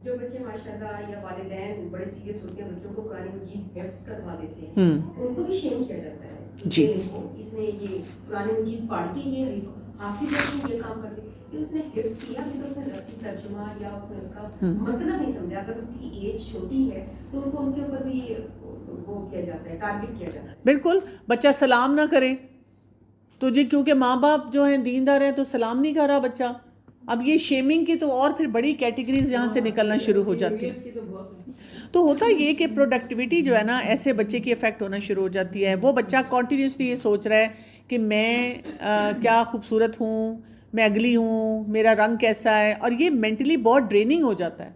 جو بچے ماشاءاللہ یا والدین بڑے سیریس ہوتے ہیں بچوں کو قرآن مجید حفظ کروا دیتے ہیں ان کو بھی شیم کیا جاتا ہے جی یہ دیکھو اس نے یہ قرآن مجید پڑھ کے یہ حافظ ہے یہ کام کرتے کہ اس نے حفظ کیا لیکن اس نے لفظی ترجمہ یا اس نے اس کا مطلب نہیں سمجھا. اگر اس کی ایج چھوٹی ہے تو ان کو ان کے اوپر بھی وہ کیا جاتا ہے ٹارگٹ کیا جاتا ہے. بالکل. بچہ سلام نہ کرے تو جی کیونکہ ماں باپ جو ہیں دیندار ہیں تو سلام نہیں کر رہا بچہ. اب یہ شیمنگ کی تو اور پھر بڑی کیٹیگریز یہاں سے نکلنا شروع ہو جاتی ہیں. تو ہوتا یہ کہ پروڈکٹیوٹی جو ہے نا ایسے بچے کی افیکٹ ہونا شروع ہو جاتی ہے. وہ بچہ کنٹینیوسلی یہ سوچ رہا ہے کہ میں کیا خوبصورت ہوں, میں اگلی ہوں, میرا رنگ کیسا ہے, اور یہ مینٹلی بہت ڈریننگ ہو جاتا ہے.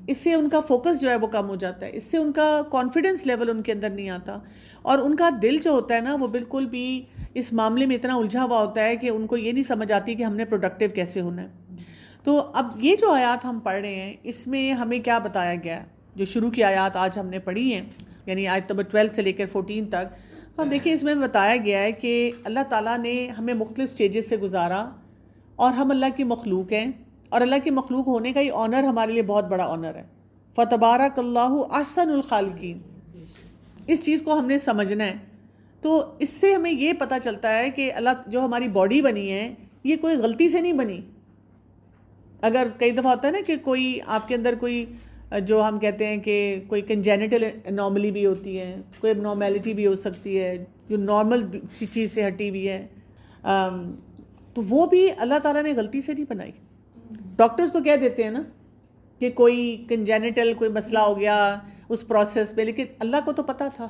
اس سے ان کا فوکس جو ہے وہ کم ہو جاتا ہے, اس سے ان کا کانفیڈنس لیول ان کے اندر نہیں آتا, اور ان کا دل جو ہوتا ہے نا وہ بالکل بھی اس معاملے میں اتنا الجھا ہوا ہوتا ہے کہ ان کو یہ نہیں سمجھ آتی کہ ہم نے پروڈکٹیو کیسے ہونا ہے. تو اب یہ جو آیات ہم پڑھ رہے ہیں اس میں ہمیں کیا بتایا گیا ہے, جو شروع کی آیات آج ہم نے پڑھی ہیں یعنی آیت نمبر 12 سے لے کر 14 تک, تو ہم دیکھیں اس میں بتایا گیا ہے کہ اللہ تعالیٰ نے ہمیں مختلف سٹیجز سے گزارا اور ہم اللہ کی مخلوق ہیں, اور اللہ کی مخلوق ہونے کا یہ آنر ہمارے لیے بہت بڑا آنر ہے. فتبارک اللہ احسن الخالقین, اس چیز کو ہم نے سمجھنا ہے. تو اس سے ہمیں یہ پتہ چلتا ہے کہ اللہ جو ہماری باڈی بنی ہے یہ کوئی غلطی سے نہیں بنی. اگر کئی دفعہ ہوتا ہے نا کہ کوئی آپ کے اندر کوئی جو ہم کہتے ہیں کہ کوئی کنجینیٹل انوملی بھی ہوتی ہے, کوئی اب نارمیلٹی بھی ہو سکتی ہے جو نارمل سی چیز سے ہٹی ہوئی ہے, تو وہ بھی اللہ تعالیٰ نے غلطی سے نہیں بنائی. ڈاکٹرز تو کہہ دیتے ہیں نا کہ کوئی کنجینیٹل کوئی مسئلہ ہو گیا اس پروسیس میں, لیکن اللہ کو تو پتہ تھا.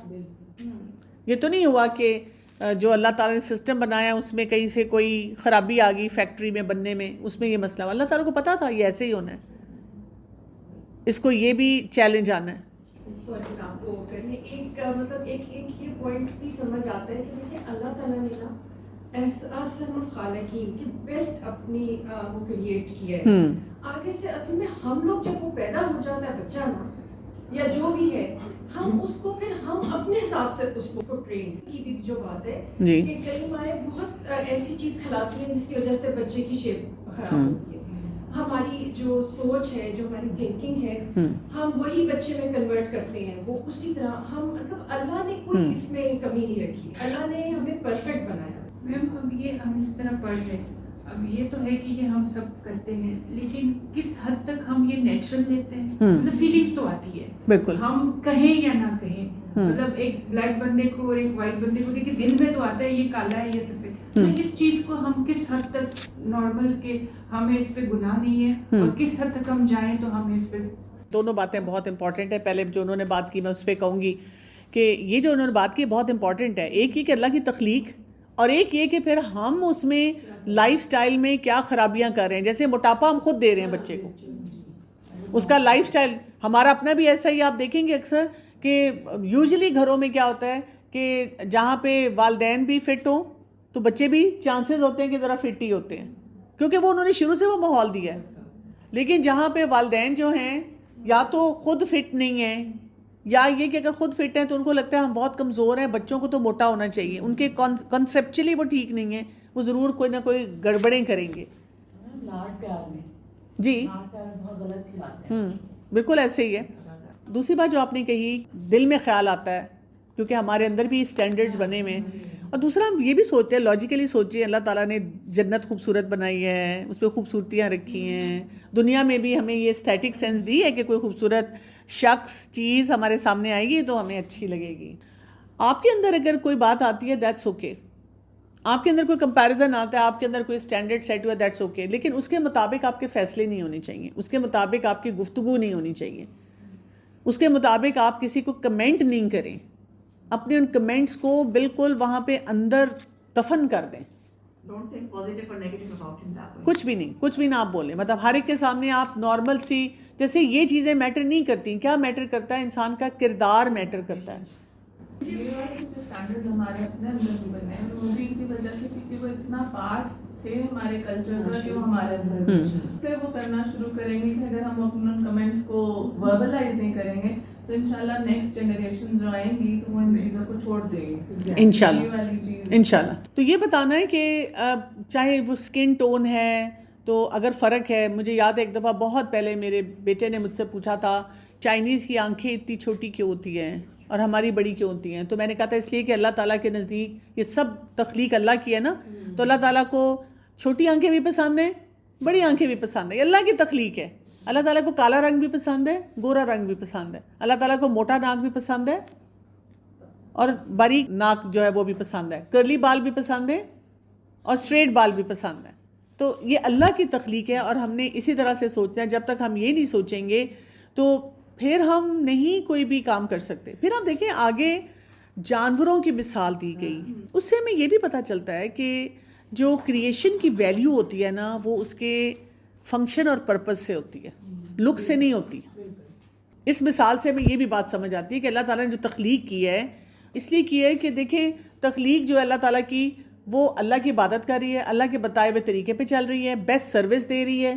یہ تو نہیں ہوا کہ جو اللہ تعالیٰ نے سسٹم بنایا اس میں کہیں سے کوئی خرابی آ گئی فیکٹری میں بننے میں, اس میں یہ مسئلہ ہوا. اللہ تعالیٰ کو پتہ تھا یہ ایسے ہی ہونا ہے, اس کو یہ بھی چیلنج آنا ہے. آپ کو کرنے ایک مطلب ایک یہ پوائنٹ بھی سمجھ آتا ہے کہ دیکھیں اللہ تعالیٰ نے نا احسن الخالقین کی بیسٹ اپنی وہ کریٹ کیا ہے. آگے سے اصل میں ہم لوگ جب وہ پیدا ہو جاتا ہے بچہ نا یا جو بھی ہے, ہم اس کو پھر ہم اپنے حساب سے اس کو ٹرین کی بھی جو بات ہے کہ کئی مائیں بہت ایسی چیز کھلاتی ہیں جس کی وجہ سے بچے کی شیپ خراب ہوتی ہے. ہماری جو سوچ ہے, جو ہماری تھنکنگ ہے, ہم وہی بچے میں کنورٹ کرتے ہیں. وہ اسی طرح ہم مطلب اللہ نے کوئی اس میں کمی نہیں رکھی, اللہ نے ہمیں پرفیکٹ بنایا. میم اب یہ ہم جس طرح پڑھ رہے ہیں, اب یہ تو ہے کہ یہ ہم سب کرتے ہیں, لیکن کس حد تک ہم یہ نیچرل لیتے ہیں. مطلب فیلنگس تو آتی ہے بالکل, ہم کہیں یا نہ کہیں. مطلب ایک بلیک بندے کو اور ایک وائٹ بندے کو دیکھیں دل میں تو آتا ہے یہ کالا ہے یہ سفید. اس چیز کو ہم کس حد تک نارمل کے ہمیں اس پہ گناہ نہیں ہے, اور کس حد تک ہم جائیں تو ہمیں اس پہ. دونوں باتیں بہت امپورٹنٹ ہیں. پہلے جو انہوں نے بات کی میں اس پہ کہوں گی کہ یہ جو انہوں نے بات کی بہت امپورٹنٹ ہے. ایک یہ کہ اللہ کی تخلیق, اور ایک یہ کہ پھر ہم اس میں لائف سٹائل میں کیا خرابیاں کر رہے ہیں. جیسے موٹاپا ہم خود دے رہے ہیں بچے کو, اس کا لائف سٹائل ہمارا اپنا بھی ایسا ہی. آپ دیکھیں گے اکثر کہ یوزلی گھروں میں کیا ہوتا ہے کہ جہاں پہ والدین بھی فٹ ہوں تو بچے بھی چانسز ہوتے ہیں کہ ذرا فٹ ہی ہوتے ہیں, کیونکہ وہ انہوں نے شروع سے وہ ماحول دیا ہے. لیکن جہاں پہ والدین جو ہیں یا تو خود فٹ نہیں ہیں, یا یہ کہ اگر خود فٹ ہیں تو ان کو لگتا ہے ہم بہت کمزور ہیں, بچوں کو تو موٹا ہونا چاہیے. ان کے کنسیپچلی وہ ٹھیک نہیں ہیں, وہ ضرور کوئی نہ کوئی گڑبڑیں کریں گے. لاڈ پیار میں جی لاڈ پیار بہت غلط کھلاتے ہیں. بالکل ایسے ہی ہے. دوسری بات جو آپ نے کہی, دل میں خیال آتا ہے کیونکہ ہمارے اندر بھی اسٹینڈرڈز بنے ہوئے ہیں. اور دوسرا ہم یہ بھی سوچتے ہیں, لاجیکلی سوچیں, اللہ تعالیٰ نے جنت خوبصورت بنائی ہے, اس پہ خوبصورتیاں رکھی ہیں. دنیا میں بھی ہمیں یہ استھیٹک سینس دی ہے کہ کوئی خوبصورت شخص چیز ہمارے سامنے آئے گی تو ہمیں اچھی لگے گی. آپ کے اندر اگر کوئی بات آتی ہے دیٹس اوکے, آپ کے اندر کوئی کمپیریزن آتا ہے, آپ کے اندر کوئی اسٹینڈرڈ سیٹ ہوا ہے دیٹس اوکے, لیکن اس کے مطابق آپ کے فیصلے نہیں ہونے چاہیے, اس کے مطابق آپ کی گفتگو نہیں ہونی چاہیے, اس کے مطابق آپ کسی کو کمنٹ نہیں کریں. اپنے ان کمنٹس کو بالکل وہاں پہ اندر دفن کر دیں. کچھ بھی نہیں, کچھ بھی نہ آپ بولیں. مطلب ہر ایک کے سامنے آپ نارمل سی, جیسے یہ چیزیں میٹر نہیں کرتی. کیا میٹر کرتا ہے؟ انسان کا کردار میٹر کرتا ہے. یہ جو اسٹینڈرڈ ہمارے اپنے اندر بھی بنے ہیں وہ بھی اسی وجہ سے کیونکہ وہ اتنا پارٹ تھے ہمارے کلچر کا کہ وہ ہمارے اندر سے وہ کرنا شروع کریں گے کہ اگر ہم اپنے کمنٹس کو وربلائز نہیں کریں گے تو انشاءاللہ نیکسٹ جنریشن جو آئیں گی تو وہ ان چیزوں کو چھوڑ دیں گے انشاءاللہ. انشاءاللہ. تو یہ بتانا ہے کہ چاہے وہ سکن ٹون ہے, تو اگر فرق ہے, مجھے یاد ہے ایک دفعہ بہت پہلے میرے بیٹے نے مجھ سے پوچھا تھا چائنیز کی آنکھیں اتنی چھوٹی کیوں ہوتی ہیں اور ہماری بڑی کیوں ہوتی ہیں؟ تو میں نے کہا تھا اس لیے کہ اللہ تعالیٰ کے نزدیک یہ سب تخلیق اللہ کی ہے نا, تو اللہ تعالیٰ کو چھوٹی آنکھیں بھی پسند ہیں, بڑی آنکھیں بھی پسند ہیں, یہ اللہ کی تخلیق ہے. اللہ تعالیٰ کو کالا رنگ بھی پسند ہے, گورا رنگ بھی پسند ہے. اللہ تعالیٰ کو موٹا ناک بھی پسند ہے اور باریک ناک جو ہے وہ بھی پسند ہے, کرلی بال بھی پسند ہے اور اسٹریٹ بال بھی پسند ہے. تو یہ اللہ کی تخلیق ہے اور ہم نے اسی طرح سے سوچنا ہے. جب تک ہم یہ نہیں سوچیں گے تو پھر ہم نہیں کوئی بھی کام کر سکتے. پھر آپ دیکھیں آگے جانوروں کی مثال دی گئی, اس سے ہمیں یہ بھی پتہ چلتا ہے کہ جو کریشن کی ویلیو ہوتی ہے نا وہ اس کے فنکشن اور پرپز سے ہوتی ہے, لک سے نہیں ہوتی. اس مثال سے ہمیں یہ بھی بات سمجھ آتی ہے کہ اللہ تعالیٰ نے جو تخلیق کی ہے اس لیے کی ہے کہ دیکھیں تخلیق جو ہے اللہ تعالیٰ کی وہ اللہ کی عبادت کر رہی ہے, اللہ کے بتائے ہوئے طریقے پہ چل رہی ہے, بیسٹ سروس دے رہی ہے,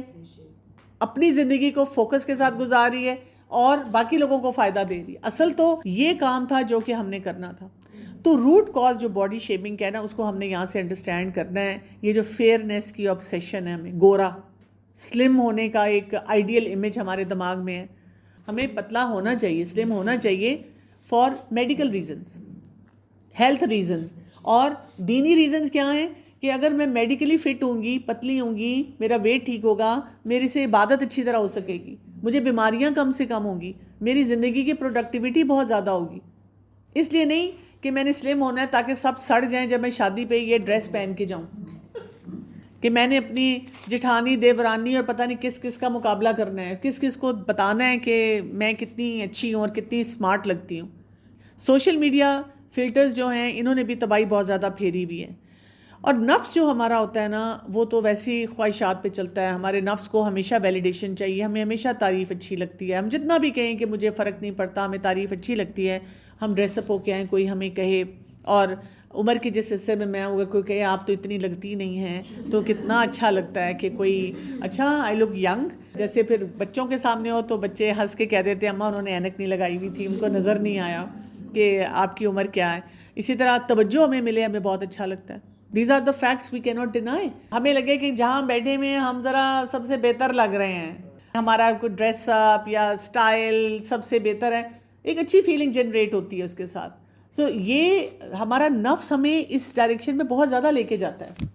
اپنی زندگی کو فوکس کے ساتھ گزار رہی ہے اور باقی لوگوں کو فائدہ دے رہی ہے. اصل تو یہ کام تھا جو کہ ہم نے کرنا تھا. تو روٹ کاز جو باڈی شیپنگ کا ہے نا اس کو ہم نے یہاں سے انڈرسٹینڈ کرنا ہے. یہ جو فیئرنیس کی آبسیشن ہے, ہمیں گورا سلم ہونے کا ایک آئیڈیل امیج ہمارے دماغ میں ہے. ہمیں پتلا ہونا چاہیے, سلم ہونا چاہیے for medical reasons, health reasons. اور دینی ریزنز کیا ہیں کہ اگر میں میڈیکلی فٹ ہوں گی, پتلی ہوں گی, میرا ویٹ ٹھیک ہوگا, میری سے عبادت اچھی طرح ہو سکے گی, مجھے بیماریاں کم سے کم ہوں گی, میری زندگی کی پروڈکٹیوٹی بہت زیادہ ہوگی. اس لیے نہیں کہ میں نے سلم ہونا ہے تاکہ سب سڑ جائیں جب میں شادی پہ یہ ڈریس پہن کے جاؤں, کہ میں نے اپنی جٹھانی دیورانی اور پتہ نہیں کس کس کا مقابلہ کرنا ہے, کس کس کو بتانا ہے کہ میں کتنی اچھی ہوں اور کتنی اسمارٹ لگتی ہوں. سوشل میڈیا فلٹرز جو ہیں انہوں نے بھی تباہی بہت زیادہ پھیری ہوئی ہے. اور نفس جو ہمارا ہوتا ہے نا وہ تو ویسی خواہشات پہ چلتا ہے. ہمارے نفس کو ہمیشہ ویلیڈیشن چاہیے, ہمیں ہمیشہ تعریف اچھی لگتی ہے. ہم جتنا بھی کہیں کہ مجھے فرق نہیں پڑتا, ہمیں تعریف اچھی لگتی ہے. ہم ڈریس اپ ہو کے آئیں, کوئی ہمیں کہے, اور عمر کے جس حصے میں ہوں گا کوئی کہے آپ تو اتنی لگتی نہیں ہیں, تو کتنا اچھا لگتا ہے کہ کوئی اچھا آئی لک ینگ. جیسے پھر بچوں کے سامنے ہو تو بچے ہنس کے کہہ دیتے ہیں اماں انہوں نے اینک نہیں لگائی ہوئی تھی, ان کو نظر نہیں آیا کہ آپ کی عمر کیا ہے. اسی طرح توجہ ہمیں ملے, ہمیں بہت اچھا لگتا ہے. These are the facts we can't deny. ہمیں لگے کہ جہاں بیٹھے ہوئے ہیں ہم ذرا سب سے بہتر لگ رہے ہیں, ہمارا کوئی ڈریس اپ یا اسٹائل سب سے بہتر ہے, ایک اچھی فیلنگ جنریٹ ہوتی ہے اس کے ساتھ. تو یہ ہمارا نفس ہمیں اس ڈائریکشن میں بہت زیادہ لے کے جاتا ہے.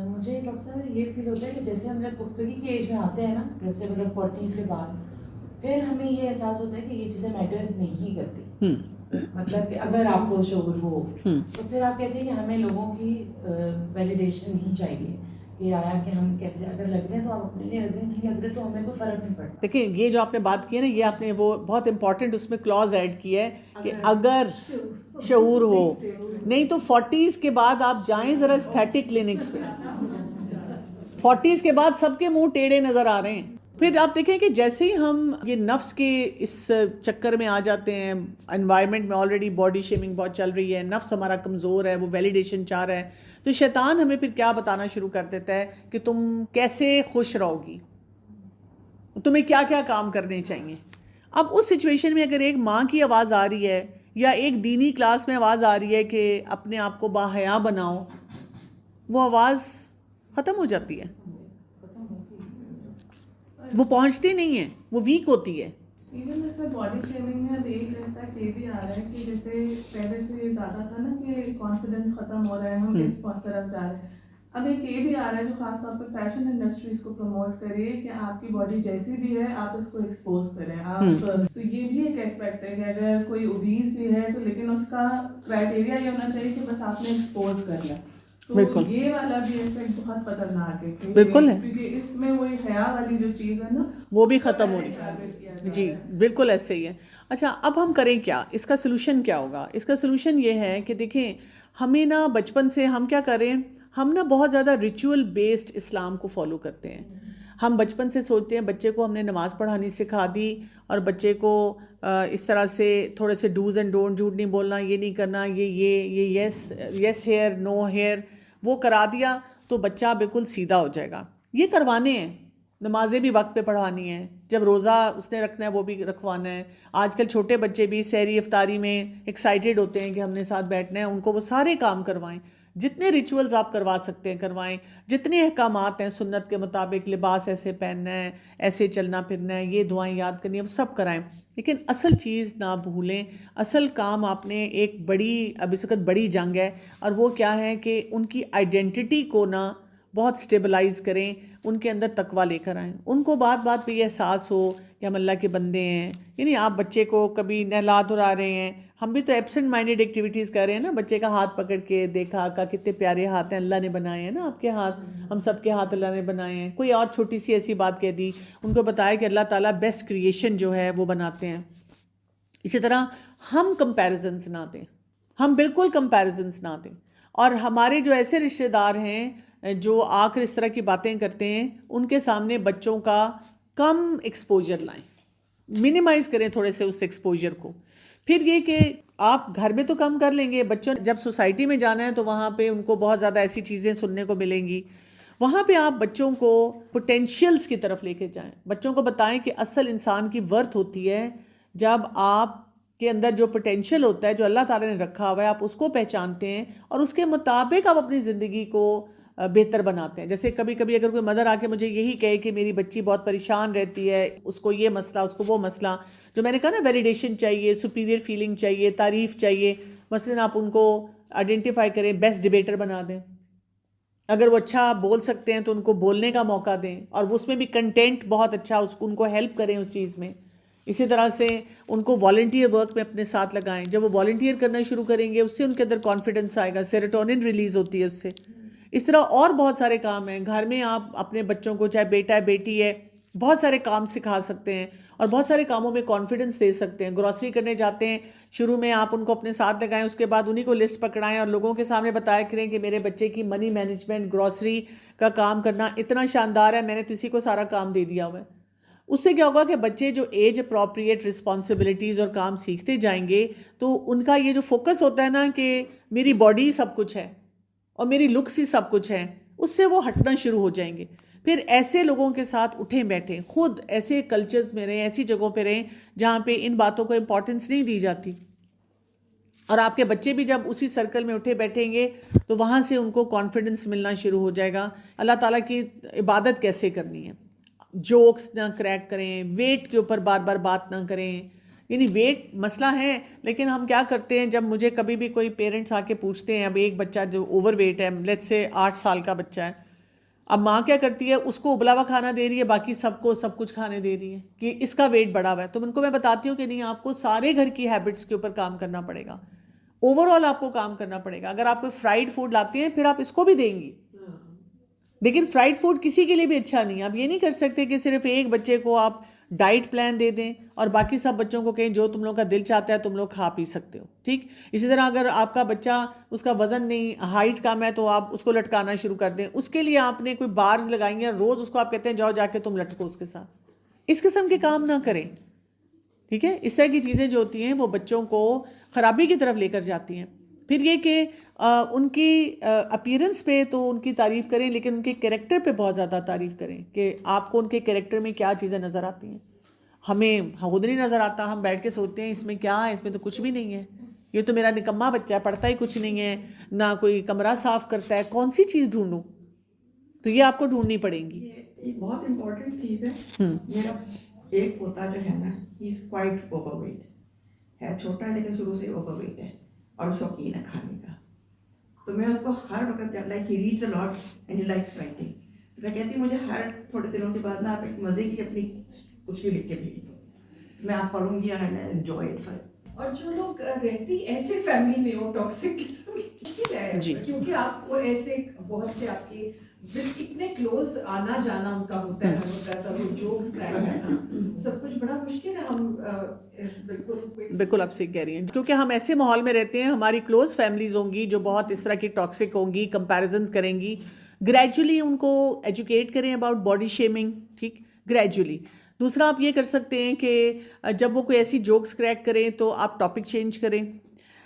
مجھے ڈاکٹر صاحب یہ فیل ہوتا ہے کہ جیسے ہم جب پختگی کی ایج میں آتے ہیں نا, جیسے مطلب 40s کے بعد, پھر ہمیں یہ احساس ہوتا ہے کہ یہ چیزیں میٹر نہیں کرتی. مطلب کہ اگر آپ کو شعور ہو تو پھر آپ کہتے ہیں کہ ہمیں لوگوں کی ویلیڈیشن نہیں چاہیے, یہ آیا کہ ہم کیسے اگر لگ رہے ہیں تو آپ اپنے لیے لگ رہے ہیں, نہیں لگ رہے تو ہمیں کوئی فرق نہیں پڑتا. دیکھیں یہ جو آپ نے بات کی ہے نا, یہ آپ نے وہ بہت امپورٹنٹ اس میں کلوز ایڈ کی ہے کہ اگر شعور ہو, نہیں تو 40s کے بعد آپ جائیں ذرا اسٹیٹک کلینکس پہ, 40s کے بعد سب کے منہ ٹیڑھے نظر آ رہے ہیں. پھر آپ دیکھیں کہ جیسے ہی ہم یہ نفس کے اس چکر میں آ جاتے ہیں, انوائرمنٹ میں آلریڈی باڈی شیمنگ بہت چل رہی ہے, نفس ہمارا کمزور ہے, وہ ویلیڈیشن چاہ رہا ہے, تو شیطان ہمیں پھر کیا بتانا شروع کر دیتا ہے کہ تم کیسے خوش رہو گی, تمہیں کیا کیا کام کرنے چاہیے. اب اس سچویشن میں اگر ایک ماں کی آواز آ رہی ہے یا ایک دینی کلاس میں آواز آ رہی ہے کہ اپنے آپ کو باحیا بناؤ, وہ آواز ختم ہو جاتی ہے, وہ پہنچتی نہیں ہے, وہ ویک ہوتی ہے. ایون اس میں باڈی شیمنگ میں اب ایک ایسا یہ بھی آ رہا ہے کہ جیسے پہلے تو یہ زیادہ تھا نا کہ کانفیڈنس ختم ہو رہا ہے, ہم اس طرف جا رہے ہیں. اب ایک یہ بھی آ رہا ہے جو خاص طور پہ فیشن انڈسٹریز کو پروموٹ کرے کہ آپ کی باڈی جیسی بھی ہے آپ اس کو ایکسپوز کریں آپ. تو یہ بھی ایک ایسپیکٹ ہے کہ اگر کوئی اوبیز بھی ہے تو لیکن اس کا کرائٹیریا یہ ہونا چاہیے کہ بس آپ نے ایکسپوز کر لیا. تو یہ والا بھی ایسپیکٹ بہت خطرناک ہے, بالکل ہے, کیونکہ اس میں وہی حیا والی جو چیز ہے نا وہ بھی ختم ہو رہی ہے. جی بالکل ایسے ہی ہے. اچھا اب ہم کریں کیا, اس کا سلوشن کیا ہوگا؟ اس کا سلوشن یہ ہے کہ دیکھیں ہمیں نا بچپن سے ہم کیا کریں, ہم نا بہت زیادہ ریچول بیسڈ اسلام کو فالو کرتے ہیں. ہم بچپن سے سوچتے ہیں بچے کو ہم نے نماز پڑھانی سکھا دی اور بچے کو اس طرح سے تھوڑے سے ڈوز اینڈ ڈونٹ, جھوٹ نہیں بولنا, یہ نہیں کرنا, یہ یس ہیئر نو ہیئر, وہ کرا دیا تو بچہ بالکل سیدھا ہو جائے گا. یہ کروانے ہیں, نمازیں بھی وقت پہ پڑھانی ہیں, جب روزہ اس نے رکھنا ہے وہ بھی رکھوانا ہے. آج کل چھوٹے بچے بھی سحری افطاری میں ایکسائٹیڈ ہوتے ہیں کہ ہم نے ساتھ بیٹھنا ہے, ان کو وہ سارے کام کروائیں. جتنے ریچولز آپ کروا سکتے ہیں کروائیں، جتنے احکامات ہیں سنت کے مطابق، لباس ایسے پہننا ہے، ایسے چلنا پھرنا ہے، یہ دعائیں یاد کرنی ہے، وہ سب کرائیں، لیکن اصل چیز نہ بھولیں. اصل کام آپ نے ایک بڑی، اب اس وقت بڑی جنگ ہے، اور وہ کیا ہے کہ ان کی آئیڈینٹی کو نہ بہت سٹیبلائز کریں، ان کے اندر تقویٰ لے کر آئیں، ان کو بات بات پہ یہ احساس ہو کہ ہم اللہ کے بندے ہیں. یعنی آپ بچے کو کبھی نہلا دھلا رہے ہیں، ہم بھی تو ایبسنٹ مائنڈیڈ ایکٹیویٹیز کر رہے ہیں نا، بچے کا ہاتھ پکڑ کے دیکھا کا کتنے پیارے ہاتھ ہیں، اللہ نے بنائے ہیں نا آپ کے ہاتھ، ہم سب کے ہاتھ اللہ نے بنائے ہیں. کوئی اور چھوٹی سی ایسی بات کہہ دی، ان کو بتایا کہ اللہ تعالیٰ بیسٹ کریشن جو ہے وہ بناتے ہیں. اسی طرح ہم کمپیریزنز نہ دیں، ہم بالکل کمپیریزنز نہ دیں. اور ہمارے جو ایسے رشتہ دار ہیں جو آ کر اس طرح کی باتیں کرتے ہیں، ان کے سامنے بچوں کا کم ایکسپوجر لائیں، منیمائز کریں تھوڑے سے اس ایکسپوجر کو. پھر یہ کہ آپ گھر میں تو کم کر لیں گے، بچوں جب سوسائٹی میں جانا ہے تو وہاں پہ ان کو بہت زیادہ ایسی چیزیں سننے کو ملیں گی. وہاں پہ آپ بچوں کو پوٹینشیلز کی طرف لے کے جائیں، بچوں کو بتائیں کہ اصل انسان کی ورتھ ہوتی ہے جب آپ کے اندر جو پوٹینشیل ہوتا ہے، جو اللہ تعالیٰ نے رکھا ہوا ہے، آپ اس کو پہچانتے ہیں اور اس کے مطابق آپ اپنی زندگی کو بہتر بناتے ہیں. جیسے کبھی کبھی اگر کوئی مدر آ کے مجھے یہی کہے کہ میری بچی بہت پریشان رہتی ہے، اس کو یہ مسئلہ، اس کو وہ مسئلہ، جو میں نے کہا نا ویلیڈیشن چاہیے، سپیریئر فیلنگ چاہیے، تعریف چاہیے. مثلاً آپ ان کو آئیڈینٹیفائی کریں، بیسٹ ڈیبیٹر بنا دیں. اگر وہ اچھا بول سکتے ہیں تو ان کو بولنے کا موقع دیں، اور اس میں بھی کنٹینٹ بہت اچھا، ان کو ہیلپ کریں اس چیز میں. اسی طرح سے ان کو والنٹیئر ورک میں اپنے ساتھ لگائیں. جب وہ والنٹیئر کرنا شروع کریں گے، اس سے ان کے اندر کانفیڈنس آئے گا، سیروٹونن ریلیز ہوتی ہے اس سے. اس طرح اور بہت سارے کام ہیں. گھر میں آپ اپنے بچوں کو، چاہے بیٹا ہے بیٹی ہے، بہت سارے کام سکھا سکتے ہیں اور بہت سارے کاموں میں کانفیڈنس دے سکتے ہیں. گروسری کرنے جاتے ہیں، شروع میں آپ ان کو اپنے ساتھ لگائیں، اس کے بعد انہی کو لسٹ پکڑائیں اور لوگوں کے سامنے بتایا کریں کہ میرے بچے کی منی مینجمنٹ، گروسری کا کام کرنا اتنا شاندار ہے، میں نے تو اسی کو سارا کام دے دیا ہوا ہے. اس سے کیا ہوگا کہ بچے جو ایج اپروپریٹ رسپانسبلٹیز اور کام سیکھتے جائیں گے تو ان کا یہ جو فوکس ہوتا ہے نا کہ میری باڈی سب کچھ ہے اور میری لکس ہی سب کچھ ہے، اس سے وہ ہٹنا شروع ہو جائیں گے. پھر ایسے لوگوں کے ساتھ اٹھیں بیٹھیں، خود ایسے کلچرز میں رہیں، ایسی جگہوں پہ رہیں جہاں پہ ان باتوں کو امپورٹنس نہیں دی جاتی. اور آپ کے بچے بھی جب اسی سرکل میں اٹھے بیٹھیں گے تو وہاں سے ان کو کانفیڈنس ملنا شروع ہو جائے گا. اللہ تعالیٰ کی عبادت کیسے کرنی ہے، جوکس نہ کریک کریں، ویٹ کے اوپر بار بار بات نہ کریں. یعنی ویٹ مسئلہ ہے، لیکن ہم کیا کرتے ہیں، جب مجھے کبھی بھی کوئی پیرنٹس آ کے پوچھتے ہیں، اب ایک بچہ جو اوور ویٹ ہے، لیٹس سے 8 سال کا بچہ ہے، اب ماں کیا کرتی ہے، اس کو ابلا ہوا کھانا دے رہی ہے، باقی سب کو سب کچھ کھانے دے رہی ہے کہ اس کا ویٹ بڑھا ہوا ہے. تو ان کو میں بتاتی ہوں کہ نہیں، آپ کو سارے گھر کی ہیبٹس کے اوپر کام کرنا پڑے گا، اوور آل آپ کو کام کرنا پڑے گا. اگر آپ کوئی فرائیڈ فوڈ لاتے ہیں پھر آپ اس کو بھی دیں گی، لیکن فرائیڈ فوڈ کسی کے لیے بھی اچھا نہیں ہے. آپ یہ نہیں کر سکتے کہ صرف ایک بچے کو آپ ڈائٹ پلان دے دیں اور باقی سب بچوں کو کہیں جو تم لوگوں کا دل چاہتا ہے تم لوگ کھا پی سکتے ہو. ٹھیک اسی طرح اگر آپ کا بچہ، اس کا وزن نہیں، ہائٹ کم ہے، تو آپ اس کو لٹکانا شروع کر دیں. اس کے لیے آپ نے کوئی بارز لگائی ہیں، روز اس کو آپ کہتے ہیں جاؤ جا کے تم لٹکو اس کے ساتھ. اس قسم کے کام نہ کریں. ٹھیک ہے، اس طرح کی چیزیں جو ہوتی ہیں وہ بچوں کو خرابی کی طرف لے کر جاتی ہیں. پھر یہ کہ ان کی اپیرنس پہ تو ان کی تعریف کریں، لیکن ان کے کیریکٹر پہ بہت زیادہ تعریف کریں کہ آپ کو ان کے کیریکٹر میں کیا چیزیں نظر آتی ہیں. ہمیں خود نہیں نظر آتا، ہم بیٹھ کے سوچتے ہیں اس میں کیا ہے، اس میں تو کچھ بھی نہیں ہے، یہ تو میرا نکما بچہ ہے، پڑھتا ہی کچھ نہیں ہے، نہ کوئی کمرہ صاف کرتا ہے، کون سی چیز ڈھونڈوں. تو یہ آپ کو ڈھونڈنی پڑیں گی. یہ ایک بہت امپورٹنٹ چیز ہے. میرا ایک پوتا جو ہے نا، ہی از کوائٹ اوور ویٹ ہے، چھوٹا ہے لیکن شروع سے اوور ویٹ ہے اور شوقین ہے کھانے کا. تو میں اس کو ہر وقت جب like he reads a lot and he likes writing, تو میں کہتی ہوں مجھے ہر تھوڑے دنوں کے بعد نا آپ ایک مزے کی اپنی کچھ بھی لکھ کے بھیج دو، میں آپ پڑھوں گی اینڈ آئی انجوائے اٹ. اور جو لوگ رہتی ایسے فیملی میں ہو ٹاکسک قسم کی، کیونکہ آپ کو ایسے بہت سے آپ کے اتنے کلوز آنا جانا ان کا ہوتا ہے، جوکس کرائم کرنا سب کچھ بڑا مشکل ہے. ہم بالکل آپ صحیح کہہ رہی ہیں، کیونکہ ہم ایسے ماحول میں رہتے ہیں، ہماری کلوز فیملیز ہوں گی جو بہت اس طرح کی ٹاکسک ہوں گی، کمپیریزنز کریں گی. گریجولی ان کو ایجوکیٹ کریں اباؤٹ باڈی شیمنگ. ٹھیک، گریجولی. دوسرا آپ یہ کر سکتے ہیں کہ جب وہ کوئی ایسی جوکس کریک کریں تو آپ ٹاپک چینج کریں،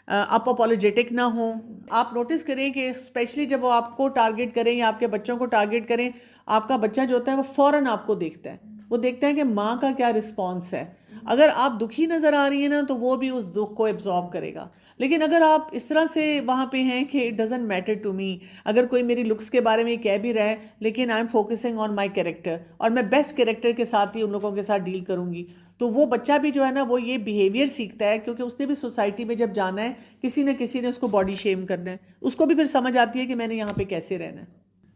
آپ اپولوجیٹک نہ ہوں. آپ نوٹس کریں کہ اسپیشلی جب وہ آپ کو ٹارگٹ کریں یا آپ کے بچوں کو ٹارگٹ کریں، آپ کا بچہ جو ہوتا ہے وہ فوراً آپ کو دیکھتا ہے، وہ دیکھتا ہے کہ ماں کا کیا رسپانس ہے. اگر آپ دکھی نظر آ رہی ہیں نا تو وہ بھی اس دکھ کو ایبزارب کرے گا. لیکن اگر آپ اس طرح سے وہاں پہ ہیں کہ it doesn't matter to me, اگر کوئی میری لکس کے بارے میں کہہ بھی رہا ہے لیکن I am focusing on my character, اور میں بیسٹ کیریکٹر کے ساتھ ہی ان لوگوں کے ساتھ ڈیل کروں گی, تو وہ بچہ بھی جو ہے نا وہ یہ بیہیویئر سیکھتا ہے, کیونکہ اس نے بھی سوسائٹی میں جب جانا ہے کسی نے اس کو باڈی شیم کرنا ہے, اس کو بھی پھر سمجھ آتی ہے کہ میں نے یہاں پہ کیسے رہنا ہے.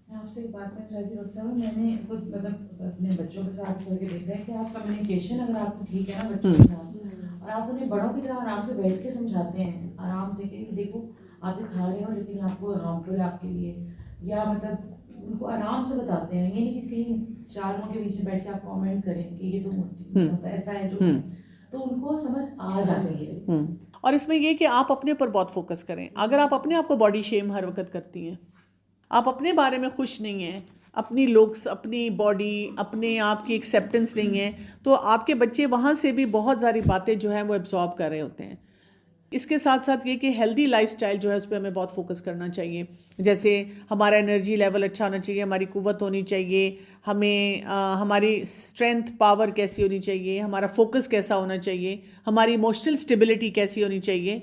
میں آپ سے ایک بات کرنا چاہتی ہوں ڈاکٹر صاحب, میں نے خود مطلب اپنے بچوں کے ساتھ کر کے دیکھا ہے کہ آپ کمیونیکیشن اگر آپ کو ٹھیک ہے نا بچوں کے ساتھ, اور آپ انہیں بڑوں کی طرح آرام سے بیٹھ کے سمجھاتے ہیں آرام سے کہ دیکھو آپ یہ کھا رہے ہو لیکن آپ کو ہارمفل ہے آپ کے لیے, یا مطلب ان کو آرام سے بتاتے ہیں, یہ نہیں کہ کہیں چار لوگوں کے بیچ میں بیٹھ کے آپ کامنٹ کریں کہ یہ تو ایسا ہے جو, تو ان کو سمجھ آ جاتی ہے. اور اس میں یہ کہ آپ اپنے پر بہت فوکس کریں. اگر آپ اپنے آپ کو باڈی شیم ہر وقت کرتی ہیں, آپ اپنے بارے میں خوش نہیں ہیں, اپنی لکس, اپنی باڈی, اپنے آپ کی ایکسیپٹنس نہیں ہے, تو آپ کے بچے وہاں سے بھی بہت ساری باتیں جو ہیں وہ ایبزارب کر رہے ہوتے ہیں. اس کے ساتھ ساتھ یہ کہ ہیلدی لائف سٹائل جو ہے اس پہ ہمیں بہت فوکس کرنا چاہیے. جیسے ہمارا انرجی لیول اچھا ہونا چاہیے, ہماری قوت ہونی چاہیے, ہمیں ہماری اسٹرینتھ پاور کیسی ہونی چاہیے, ہمارا فوکس کیسا ہونا چاہیے, ہماری ایموشنل اسٹیبلٹی کیسی ہونی چاہیے.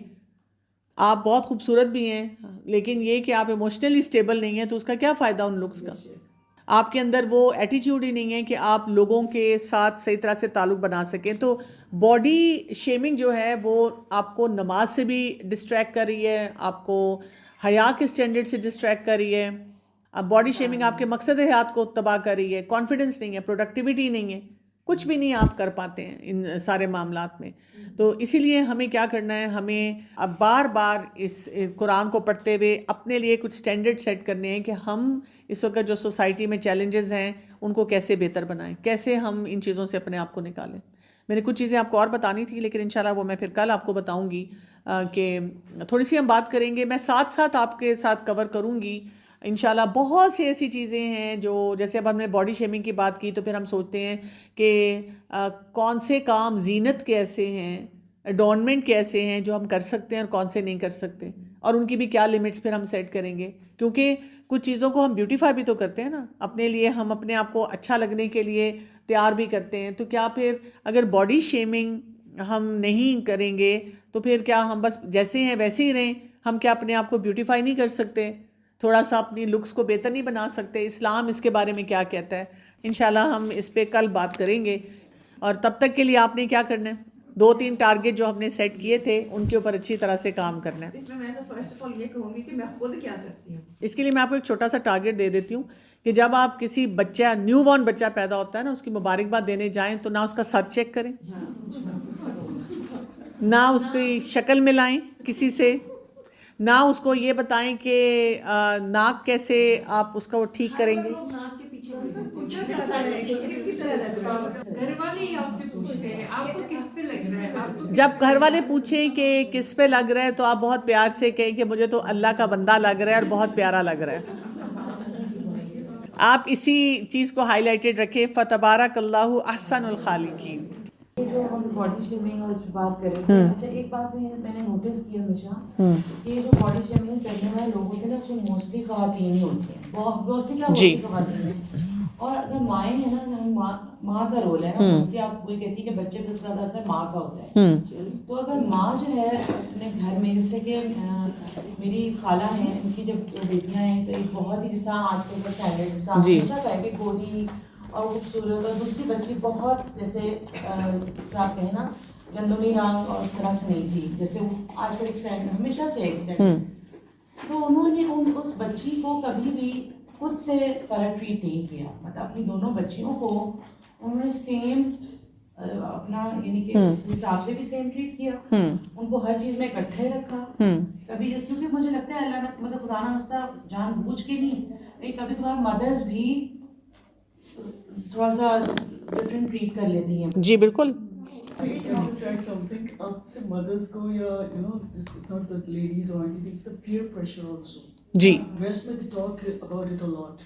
آپ بہت خوبصورت بھی ہیں لیکن یہ کہ آپ ایموشنلی اسٹیبل نہیں ہیں تو اس کا کیا فائدہ ان لکس کا. آپ کے اندر وہ ایٹیٹیوڈ ہی نہیں ہے کہ آپ لوگوں کے ساتھ صحیح طرح سے تعلق بنا سکیں. تو باڈی شیمنگ جو ہے وہ آپ کو نماز سے بھی ڈسٹریکٹ کر رہی ہے, آپ کو حیا کے اسٹینڈرڈ سے ڈسٹریکٹ کر رہی ہے. اب باڈی شیمنگ آپ کے مقصد حیات کو تباہ کر رہی ہے, کانفیڈنس نہیں ہے, پروڈکٹیوٹی نہیں ہے, کچھ بھی نہیں آپ کر پاتے ہیں ان سارے معاملات میں. تو اسی لیے ہمیں کیا کرنا ہے, ہمیں اب بار بار اس قرآن کو پڑھتے ہوئے اپنے لیے کچھ سٹینڈرڈ سیٹ کرنے ہیں کہ ہم اس وقت جو سوسائٹی میں چیلنجز ہیں ان کو کیسے بہتر بنائیں, کیسے ہم ان چیزوں سے اپنے آپ کو نکالیں. میں نے کچھ چیزیں آپ کو اور بتانی تھی لیکن انشاءاللہ وہ میں پھر کل آپ کو بتاؤں گی کہ تھوڑی سی ہم بات کریں گے. میں ساتھ ساتھ آپ کے ساتھ کور کروں گی انشاءاللہ. بہت سی ایسی چیزیں ہیں جو جیسے اب ہم نے باڈی شیمنگ کی بات کی تو پھر ہم سوچتے ہیں کہ کون سے کام زینت کے ایسے ہیں, ایڈورنمنٹ کے ایسے ہیں جو ہم کر سکتے ہیں اور کون سے نہیں کر سکتے, اور ان کی بھی کیا لمٹس پھر ہم سیٹ کریں گے. کیونکہ کچھ چیزوں کو ہم بیوٹیفائی بھی تو کرتے ہیں نا اپنے لیے, ہم اپنے آپ کو اچھا لگنے کے لیے تیار بھی کرتے ہیں. تو کیا پھر اگر باڈی شیمنگ ہم نہیں کریں گے تو پھر کیا ہم بس جیسے ہیں ویسے ہی رہیں؟ ہم کیا اپنے آپ کو بیوٹیفائی نہیں کر سکتے, تھوڑا سا اپنی لکس کو بہتر نہیں بنا سکتے؟ اسلام اس کے بارے میں کیا کہتا ہے؟ انشاءاللہ ہم اس پہ کل بات کریں گے. اور تب تک کے لیے آپ نے کیا کرنا ہے, 2-3 ٹارگٹ جو ہم نے سیٹ کیے تھے ان کے اوپر اچھی طرح سے کام کرنا ہے. اس میں تو فرسٹ آف آل یہ کہوں گی کہ میں خود کیا کرتی ہوں. اس کے لیے میں آپ کو ایک چھوٹا سا ٹارگٹ دے دیتی ہوں کہ جب آپ کسی بچہ, نیو بورن بچہ پیدا ہوتا ہے نا, اس کی مبارکباد دینے جائیں تو نہ اس کا سر چیک کریں, نہ اس کی شکل ملائیں کسی سے, نہ اس کو یہ بتائیں کہ ناک کیسے آپ اس کا وہ ٹھیک کریں گے. گھر والے ہی آپ سے پوچھتے ہیں آپ کو کس پہ لگ رہا ہے, آپ کو جب گھر والے پوچھیں کہ کس پہ لگ رہا ہے تو آپ بہت پیار سے کہیں کہ مجھے تو اللہ کا بندہ لگ رہا ہے اور بہت پیارا لگ رہا ہے. آپ اسی چیز کو ہائی لائٹڈ رکھیں, فتبارک اللہ احسن الخالقین. جو ہم باڈی شیمنگ اور اس پہ بات کریں گے, اچھا ایک بات میں نے نوٹس کی ہمیشہ کہ جو باڈی شیمنگ کرنے والے لوگ ہوتے ہیں نا اس میں موسٹلی خواتین ہی ہوتی ہیں, موسٹلی کیا ہوتی ہے خواتین ہیں. اور اگر مائیں ہیں نا, ماں کا رول ہے نا, موسٹلی آپ وہی کہتی ہے کہ بچے کو سب سے زیادہ اثر ماں کا ہوتا ہے. تو اگر ماں جو ہے اپنے گھر میں, جیسے کہ میری خالہ ہیں, ان کی جب بیٹیاں ہیں تو ایک بہت ہی جس طرح آج کل کا اسٹینڈرڈ جس طرح ہمیشہ کہہ کے گوری اور خوبصورت, اور دوسری بچی بہت جیسے جس طرح آپ کہیں نا گندمی رنگ اور اس طرح سے نہیں تھی جیسے وہ آج کل اسٹینڈرڈ ہمیشہ سے ایکسٹینڈرڈ. تو انہوں نے اس بچی کو کبھی بھی خود سے فرق ٹریٹ نہیں کیا, مطلب اپنی دونوں بچیوں کو انہوں نے سیم اپنا یعنی کہ اس حساب سے بھی سیم ٹریٹ کیا, ان کو ہر چیز میں اکٹھے رکھا. کبھی کیونکہ مجھے لگتا ہے اللہ نے مطلب خدا نہ خواستہ جان بوجھ کے نہیں, لیکن کبھی کبھار مدرس بھی تھوڑا سا ڈفرینٹ ٹریٹ کر لیتی ہیں. جی بالکل. mothers go, yeah, this is not the ladies or anything, it's the peer pressure also. جی ویسٹ میں بھی talk about it a lot.